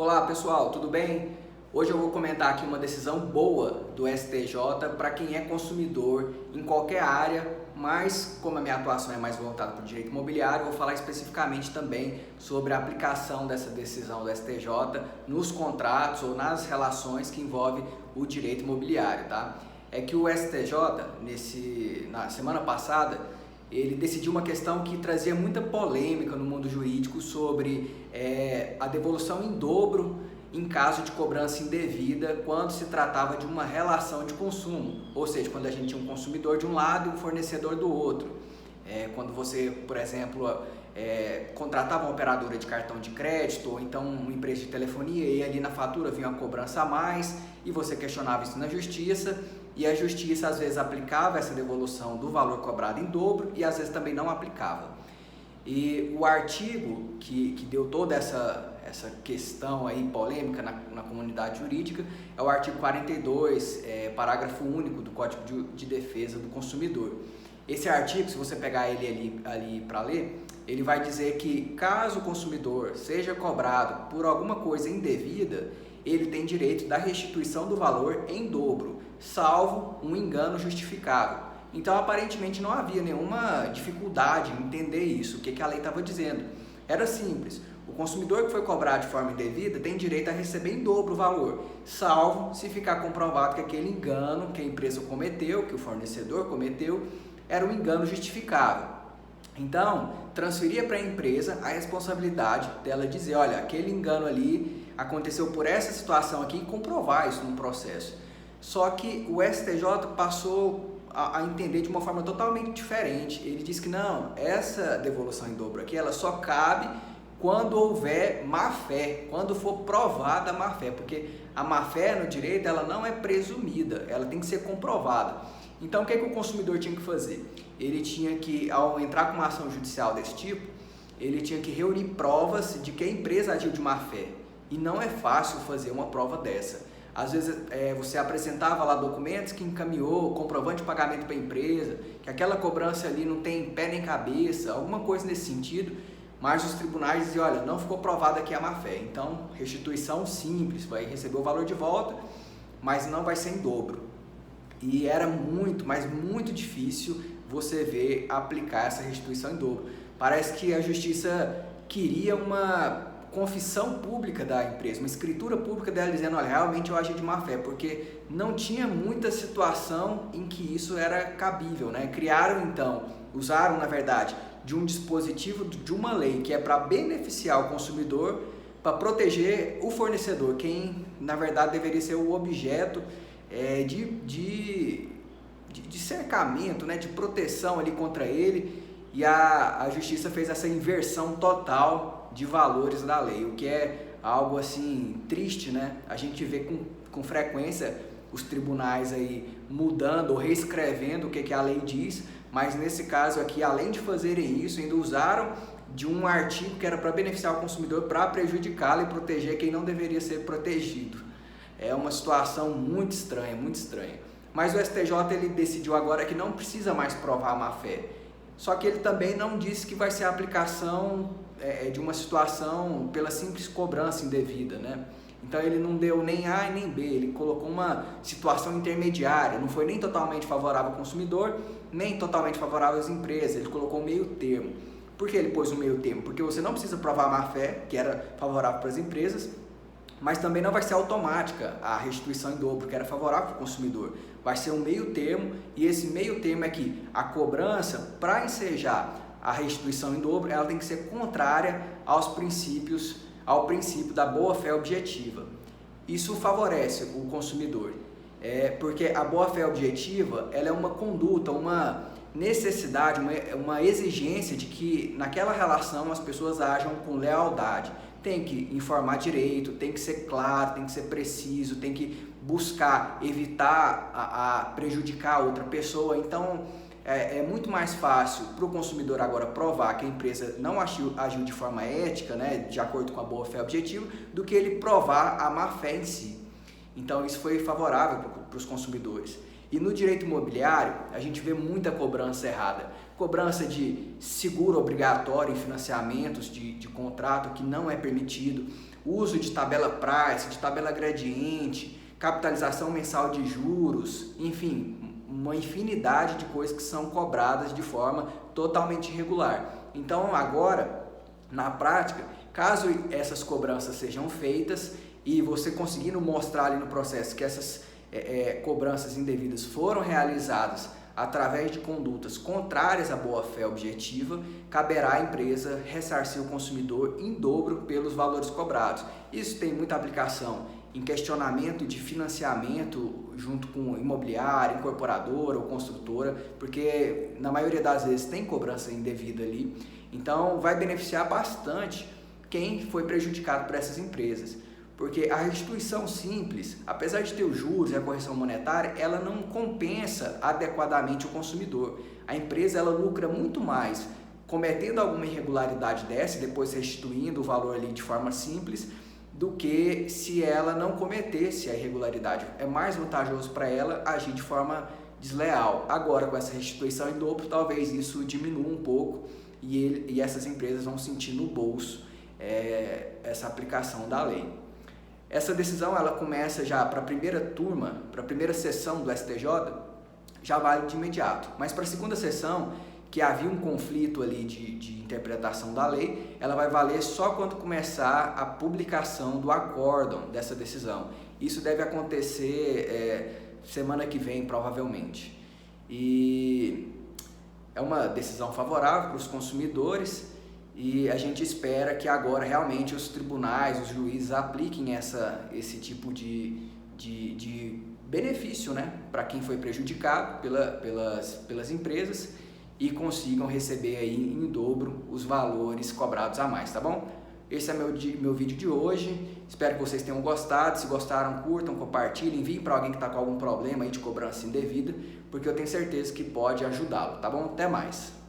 Olá pessoal, tudo bem? Hoje eu vou comentar aqui uma decisão boa do STJ para quem é consumidor em qualquer área, mas como a minha atuação é mais voltada para o direito imobiliário, eu vou falar especificamente também sobre a aplicação dessa decisão do STJ nos contratos ou nas relações que envolvem o direito imobiliário, tá? É que o STJ, na semana passada, ele decidiu uma questão que trazia muita polêmica no mundo jurídico sobre a devolução em dobro em caso de cobrança indevida quando se tratava de uma relação de consumo, ou seja, quando a gente tinha um consumidor de um lado e um fornecedor do outro. Quando você, por exemplo, contratava uma operadora de cartão de crédito ou então uma empresa de telefonia e ali na fatura vinha uma cobrança a mais e você questionava isso na justiça e a justiça às vezes aplicava essa devolução do valor cobrado em dobro e às vezes também não aplicava. E o artigo que deu toda essa questão aí polêmica na comunidade jurídica é o artigo 42, parágrafo único do Código de Defesa do Consumidor. Esse artigo, se você pegar ele ali para ler, ele vai dizer que caso o consumidor seja cobrado por alguma coisa indevida, ele tem direito da restituição do valor em dobro, salvo um engano justificável. Então, aparentemente, não havia nenhuma dificuldade em entender isso, o que a lei estava dizendo. Era simples, o consumidor que foi cobrado de forma indevida tem direito a receber em dobro o valor, salvo se ficar comprovado que aquele engano que a empresa cometeu, que o fornecedor cometeu, era um engano justificável. Então, transferia para a empresa a responsabilidade dela dizer, olha, aquele engano ali aconteceu por essa situação aqui e comprovar isso no processo. Só que o STJ passou a entender de uma forma totalmente diferente. Ele disse que não, essa devolução em dobro aqui, ela só cabe quando houver má-fé, quando for provada a má-fé, porque a má-fé no direito ela não é presumida, ela tem que ser comprovada. Então o que o consumidor tinha que fazer? Ele tinha que, ao entrar com uma ação judicial desse tipo, ele tinha que reunir provas de que a empresa agiu de má-fé. E não é fácil fazer uma prova dessa. Às vezes você apresentava lá documentos que encaminhou, comprovante de pagamento para a empresa, que aquela cobrança ali não tem pé nem cabeça, alguma coisa nesse sentido, mas os tribunais diziam, olha, não ficou provada aqui a má-fé, então restituição simples, vai receber o valor de volta, mas não vai ser em dobro. E era muito, mas muito difícil você ver aplicar essa restituição em dobro. Parece que a justiça queria uma confissão pública da empresa, uma escritura pública dela dizendo, olha, realmente eu agi de má fé, porque não tinha muita situação em que isso era cabível, né? Usaram na verdade de um dispositivo de uma lei que é para beneficiar o consumidor, para proteger o fornecedor, quem na verdade deveria ser o objeto de cercamento, né? De proteção ali contra ele, e a justiça fez essa inversão total de valores da lei, o que é algo assim triste, né? A gente vê com frequência os tribunais aí mudando ou reescrevendo o que a lei diz, mas nesse caso aqui, além de fazerem isso, ainda usaram de um artigo que era para beneficiar o consumidor para prejudicá-lo e proteger quem não deveria ser protegido. É uma situação muito estranha, muito estranha. Mas o STJ ele decidiu agora que não precisa mais provar a má-fé. Só que ele também não disse que vai ser a aplicação de uma situação pela simples cobrança indevida, né? Então ele não deu nem A e nem B, ele colocou uma situação intermediária, não foi nem totalmente favorável ao consumidor, nem totalmente favorável às empresas, ele colocou um meio termo. Por que ele pôs um meio termo? Porque você não precisa provar a má-fé, que era favorável para as empresas, mas também não vai ser automática a restituição em dobro, que era favorável para o consumidor. Vai ser um meio termo, e esse meio termo é que a cobrança, para ensejar a restituição em dobro, ela tem que ser contrária ao princípio da boa-fé objetiva. Isso favorece o consumidor, porque a boa-fé objetiva ela é uma conduta, uma necessidade, uma exigência de que naquela relação as pessoas ajam com lealdade. Tem que informar direito, tem que ser claro, tem que ser preciso, tem que buscar evitar a prejudicar a outra pessoa. Então, é muito mais fácil para o consumidor agora provar que a empresa não agiu de forma ética, né, de acordo com a boa-fé objetiva, do que ele provar a má-fé em si. Então, isso foi favorável para os consumidores. E no direito imobiliário, a gente vê muita cobrança errada. cobrança de seguro obrigatório em financiamentos de contrato que não é permitido, uso de tabela price, de tabela gradiente, capitalização mensal de juros, enfim, uma infinidade de coisas que são cobradas de forma totalmente irregular. Então agora, na prática, caso essas cobranças sejam feitas e você conseguindo mostrar ali no processo que essas cobranças indevidas foram realizadas através de condutas contrárias à boa-fé objetiva, caberá à empresa ressarcir o consumidor em dobro pelos valores cobrados. Isso tem muita aplicação em questionamento de financiamento junto com imobiliária, incorporadora ou construtora, porque na maioria das vezes tem cobrança indevida ali. Então vai beneficiar bastante quem foi prejudicado por essas empresas. Porque a restituição simples, apesar de ter os juros e a correção monetária, ela não compensa adequadamente o consumidor. A empresa ela lucra muito mais cometendo alguma irregularidade dessa e depois restituindo o valor ali de forma simples, do que se ela não cometesse a irregularidade. É mais vantajoso para ela agir de forma desleal. Agora, com essa restituição em dobro, talvez isso diminua um pouco e essas empresas vão sentir no bolso essa aplicação da lei. Essa decisão ela começa já para a primeira turma, para a primeira sessão do STJ, já vale de imediato. Mas para a segunda sessão, que havia um conflito ali de interpretação da lei, ela vai valer só quando começar a publicação do acórdão dessa decisão. Isso deve acontecer semana que vem, provavelmente. E é uma decisão favorável para os consumidores e a gente espera que agora realmente os tribunais, os juízes apliquem esse tipo de benefício, né, para quem foi prejudicado pelas empresas e consigam receber aí em dobro os valores cobrados a mais, tá bom? Esse é meu vídeo de hoje, espero que vocês tenham gostado. Se gostaram, curtam, compartilhem, enviem para alguém que está com algum problema aí de cobrança indevida, porque eu tenho certeza que pode ajudá-lo, tá bom? Até mais!